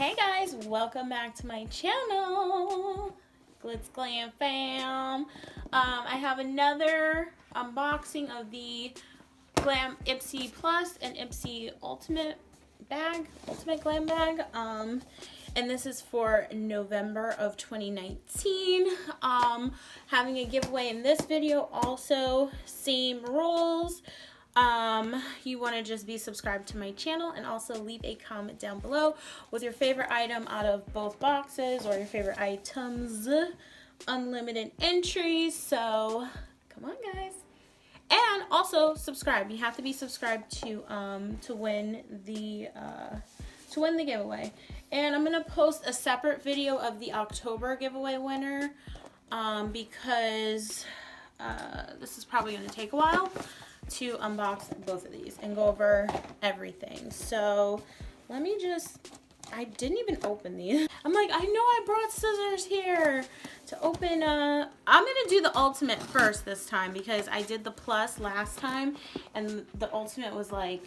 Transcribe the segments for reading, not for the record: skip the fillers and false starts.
Hey guys, welcome back to my channel, Glitz Glam fam. I have another unboxing of the Glam Ipsy Plus and Ipsy Ultimate Glam bag. And this is for November of 2019. Having a giveaway in this video, also same rules. You want to just be subscribed to my channel and also leave a comment down below with your favorite item out of both boxes or your favorite items. Unlimited entries, so come on guys. And also subscribe. You have to be subscribed to win the giveaway. And I'm gonna post a separate video of the October giveaway winner because this is probably gonna take a while to unbox both of these and go over everything. So let me just, I didn't even open these. I'm like, I know I brought scissors here to open. I'm gonna do the ultimate first this time because I did the plus last time and the ultimate was like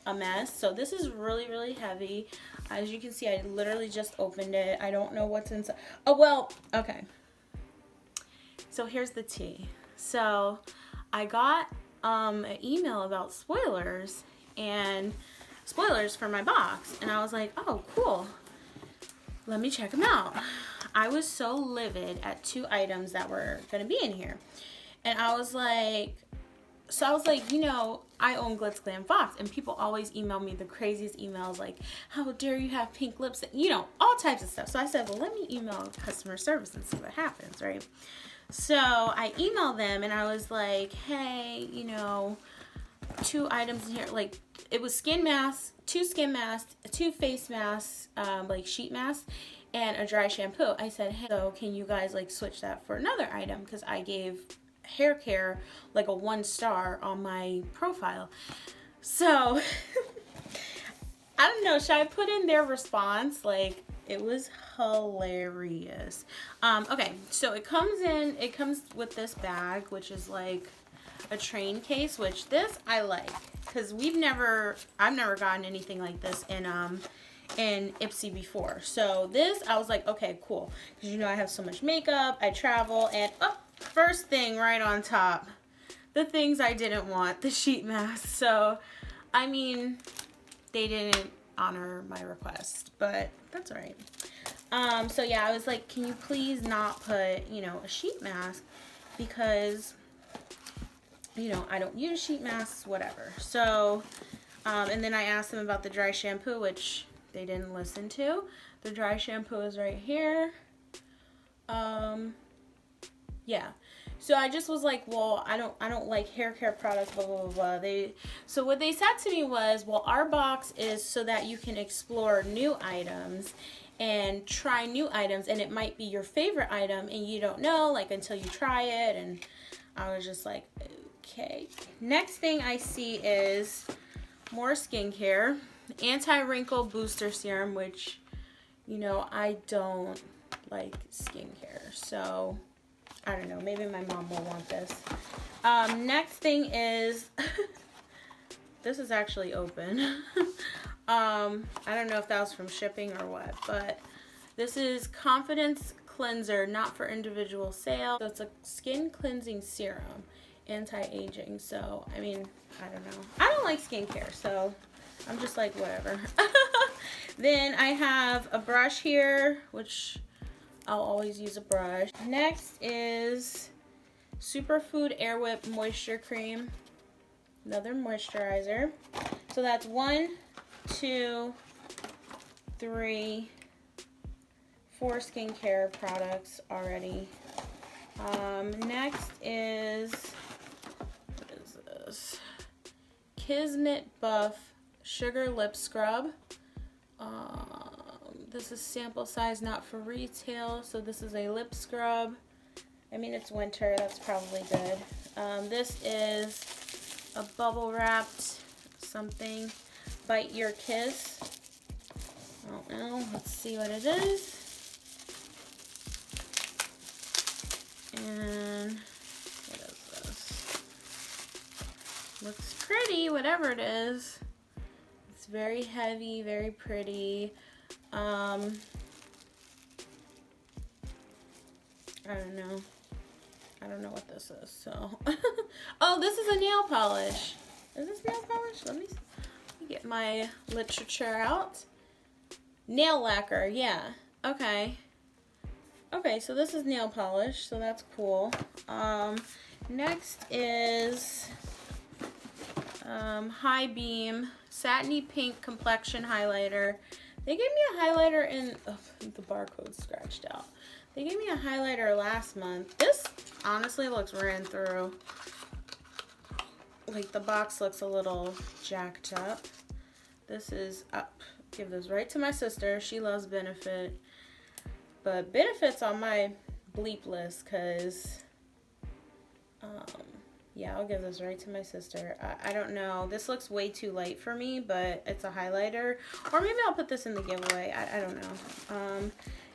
a mess. So this is really, really heavy. As you can see, I literally just opened it. I don't know what's inside. Oh, well, okay. So here's the tea. So I got an email about spoilers for my box, and I was like, oh cool, let me check them out. I was so livid at two items that were gonna be in here, and I was like, you know, I own GLITZGLAMBOX, and people always email me the craziest emails like, how dare you have pink lips, you know, all types of stuff. So I said, well, let me email customer service and see what happens, right? So I emailed them and I was like, hey, you know, two items in here, like it was skin masks, two skin masks, two face masks, like sheet masks, and a dry shampoo. I said, hey, so can you guys like switch that for another item? Because I gave hair care like a 1 star on my profile. So I don't know, should I put in their response? Like, it was hilarious. Okay, so it comes with this bag, which is like a train case, which this I like because I've never gotten anything like this in Ipsy before. So this, I was like, okay, cool, because you know I have so much makeup, I travel, and oh, first thing right on top, the things I didn't want, the sheet mask. So I mean, they didn't honor my request, but that's all right. So yeah, I was like, can you please not put, you know, a sheet mask, because, you know, I don't use sheet masks, whatever. So, and then I asked them about the dry shampoo, which they didn't listen to. The dry shampoo is right here. Yeah. So I just was like, well, I don't like hair care products, blah, blah, blah, blah. So what they said to me was, well, our box is so that you can explore new items and try new items, and it might be your favorite item and you don't know, like, until you try it. And I was just like, okay. Next thing I see is more skincare, anti-wrinkle booster serum, which, you know, I don't like skincare, so I don't know, maybe my mom will want this. Next thing is, this is actually open. I don't know if that was from shipping or what, but this is Confidence Cleanser, not for individual sale. So it's a skin cleansing serum, anti-aging. So, I mean, I don't know. I don't like skincare, so I'm just like, whatever. Then I have a brush here, which I'll always use a brush. Next is Superfood Air Whip Moisture Cream, another moisturizer. So that's 1, 2, 3, 4 skincare products already. Next is, what is this? Kismet Buff Sugar Lip Scrub. This is sample size, not for retail. So this is a lip scrub. I mean, it's winter, that's probably good. This is a bubble wrapped something, Bite Your Kiss. I don't know, let's see what it is. And what is this? Looks pretty, whatever it is. It's very heavy, very pretty. I don't know. I don't know what this is, so. Oh, this is a nail polish. Is this nail polish? Let me get my literature out. Nail lacquer, yeah. Okay. Okay, so this is nail polish, so that's cool. Next is High Beam Satiny Pink Complexion Highlighter. They gave me a highlighter in, oh, the barcode's scratched out. They gave me a highlighter last month. This honestly looks ran through. Like the box looks a little jacked up. This is up. Give those right to my sister. She loves Benefit. But Benefit's on my bleep list because, yeah, I'll give this right to my sister. I don't know. This looks way too light for me, but it's a highlighter. Or maybe I'll put this in the giveaway. I don't know.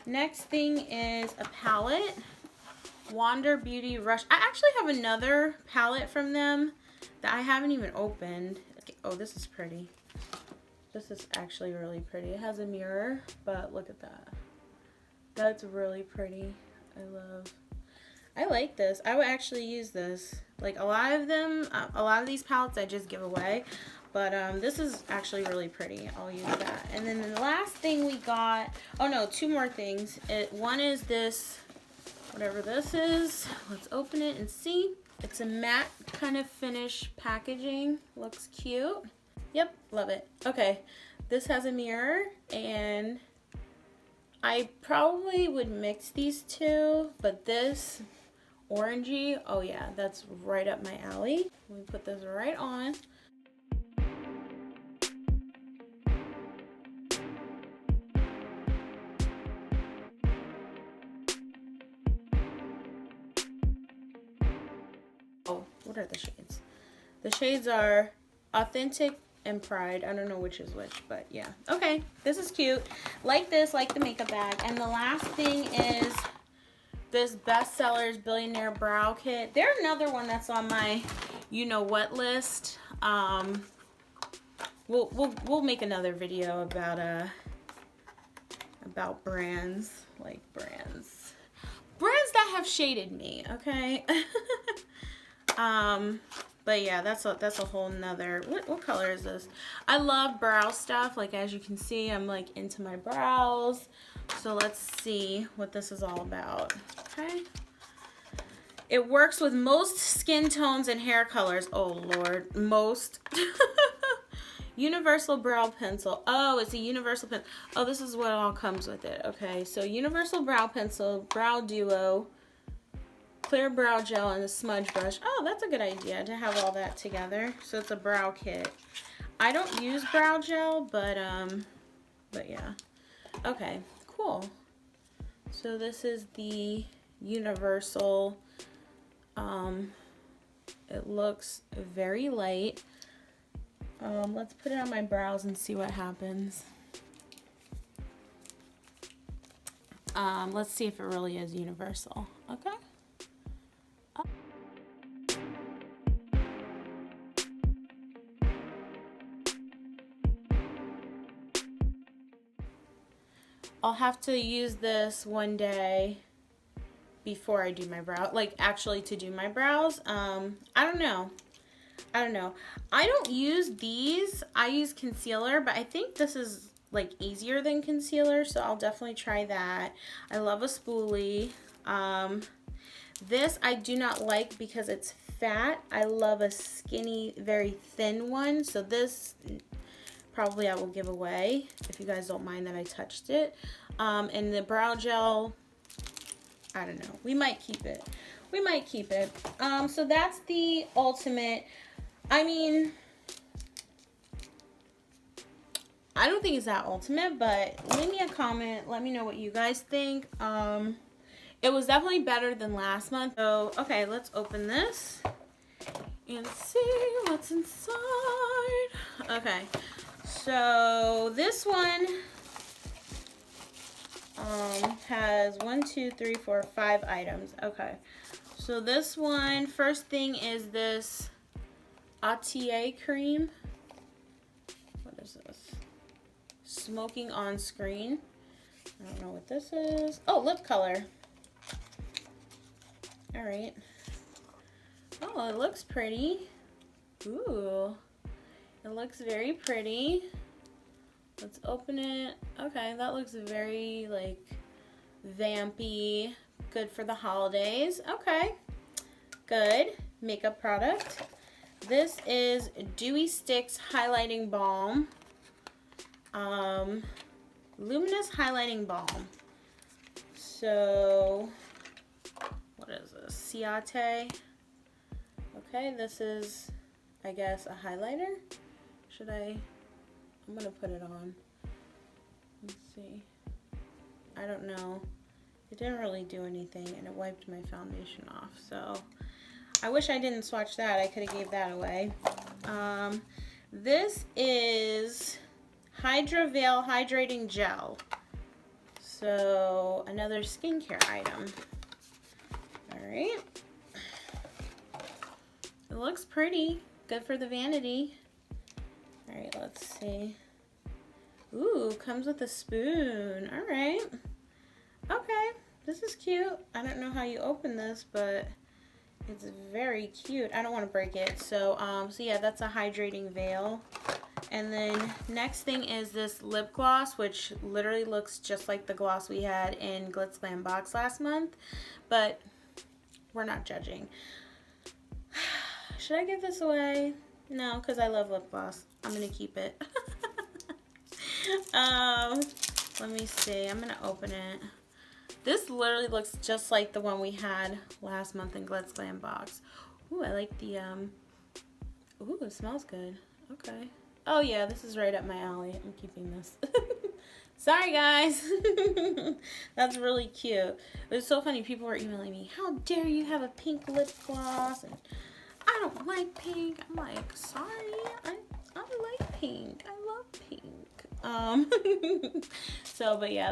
Next thing is a palette. Wander Beauty Rush. I actually have another palette from them that I haven't even opened. Oh, this is pretty. This is actually really pretty. It has a mirror, but look at that. That's really pretty. I like this. I would actually use this. Like a lot of them, a lot of these palettes I just give away. But this is actually really pretty. I'll use that. And then the last thing we got, oh no, two more things. One is this, whatever this is. Let's open it and see. It's a matte kind of finish packaging. Looks cute. Yep, love it. Okay, this has a mirror, and I probably would mix these two, but this orangey, oh yeah, that's right up my alley. Let me put this right on. Oh, what are the shades? The shades are Authentic and Pride. I don't know which is which, but yeah. Okay, this is cute. Like this, like the makeup bag. And the last thing is this Bestsellers Billionaire Brow Kit. They're another one that's on my you-know-what list. We'll make another video about brands, like brands that have shaded me, okay? But yeah, that's a whole nother, what color is this? I love brow stuff. Like, as you can see, I'm like into my brows. So let's see what this is all about, okay? It works with most skin tones and hair colors. Oh Lord, most. Universal brow pencil. Oh, it's a universal pencil. Oh, this is what all comes with it. Okay, so universal brow pencil, brow duo, clear brow gel, and a smudge brush. Oh, that's a good idea to have all that together. So it's a brow kit. I don't use brow gel, but yeah. Okay, cool. So this is the universal. It looks very light. Let's put it on my brows and see what happens. Let's see if it really is universal. Okay. I'll have to use this one day before I do my brow, like actually to do my brows. I don't know. I don't use these. I use concealer, but I think this is like easier than concealer, so I'll definitely try that. I love a spoolie. This I do not like because it's fat. I love a skinny, very thin one, so this probably I will give away if you guys don't mind that I touched it. And the brow gel, I don't know. We might keep it. So that's the ultimate. I mean, I don't think it's that ultimate, but leave me a comment. Let me know what you guys think. It was definitely better than last month. So, okay, let's open this and see what's inside. Okay, so this one has 5 items. Okay, so this one, first thing is this ATA cream. What is this? Smoking on Screen. I don't know what this is. Oh, lip color. All right. Oh, it looks pretty. Ooh, it looks very pretty. Let's open it. Okay, that looks very like vampy. Good for the holidays. Okay, good. Makeup product. This is Dewy Sticks Highlighting Balm. Luminous Highlighting Balm. So, what is this? Ciate. Okay, this is, I guess, a highlighter. Should I? I'm gonna put it on. Let's see. I don't know. It didn't really do anything, and it wiped my foundation off. So I wish I didn't swatch that. I could have gave that away. This is Hydra Veil Hydrating Gel. So another skincare item. All right. It looks pretty. Good for the vanity. All right, let's see. Ooh, comes with a spoon. All right. Okay, this is cute. I don't know how you open this, but it's very cute. I don't want to break it. So, so yeah, that's a hydrating veil. And then next thing is this lip gloss, which literally looks just like the gloss we had in GLITZGLAMBOX last month, but we're not judging. Should I give this away? No, because I love lip gloss. I'm going to keep it. Let me see. I'm going to open it. This literally looks just like the one we had last month in GLITZGLAMBOX. Ooh, I like the, ooh, it smells good. Okay. Oh yeah, this is right up my alley. I'm keeping this. Sorry guys. That's really cute. It's so funny. People were emailing me, how dare you have a pink lip gloss? And I don't like pink. I'm like, sorry, I like pink. I love pink. So, but yeah,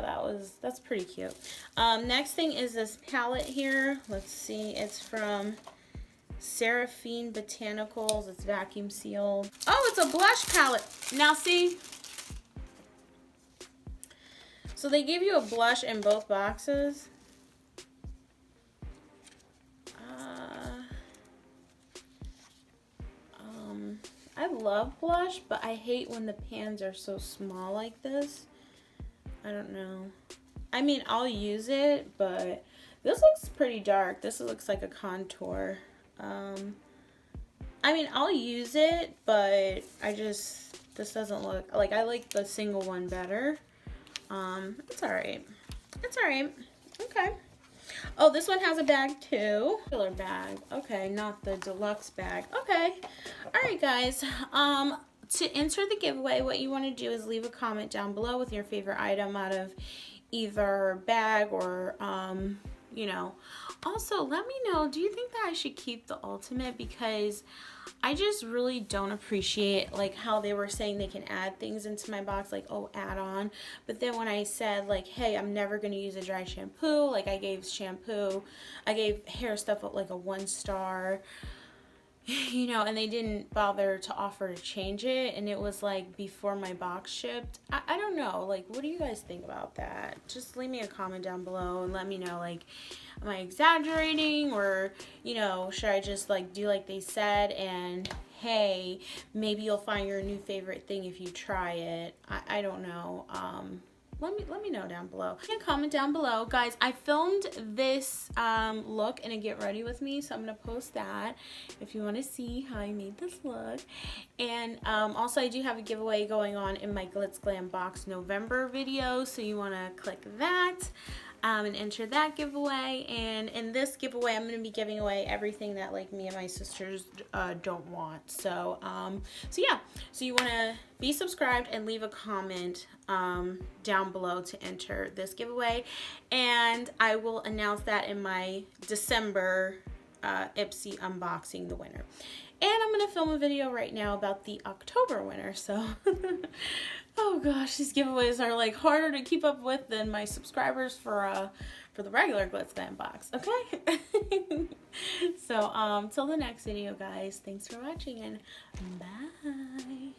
that's pretty cute. Next thing is this palette here. Let's see, it's from Seraphine Botanicals. It's vacuum sealed. Oh, it's a blush palette. Now see, so they give you a blush in both boxes. I love blush, but I hate when the pans are so small like this. I don't know. I mean, I'll use it, but this looks pretty dark. This looks like a contour. I mean, I'll use it, but this doesn't look, like, I like the single one better. It's alright. It's alright. Okay. Oh, this one has a bag too. Regular bag. Okay, not the deluxe bag. Okay. Alright guys. To enter the giveaway, what you want to do is leave a comment down below with your favorite item out of either bag or, you know. Also, let me know, do you think that I should keep the ultimate? Because I just really don't appreciate like how they were saying they can add things into my box, like, oh, add on. But then when I said like, hey, I'm never going to use a dry shampoo, like I gave shampoo, I gave hair stuff like a 1-star, you know, and they didn't bother to offer to change it, and it was like before my box shipped. I don't know, like, what do you guys think about that? Just leave me a comment down below and let me know, like, am I exaggerating, or, you know, should I just like do like they said, and hey, maybe you'll find your new favorite thing if you try it. I don't know. Let me know down below. You can comment down below. Guys, I filmed this look in a Get Ready With Me, so I'm going to post that if you want to see how I made this look. And also, I do have a giveaway going on in my GLITZGLAMBOX November video, so you want to click that and enter that giveaway. And in this giveaway, I'm going to be giving away everything that like me and my sisters don't want. So, so yeah, so you want to be subscribed and leave a comment down below to enter this giveaway, and I will announce that in my December Ipsy unboxing the winner. And I'm gonna film a video right now about the October winner. So oh gosh, these giveaways are like harder to keep up with than my subscribers for the regular GLITZGLAMBOX. Okay. So till the next video, guys, thanks for watching, and bye.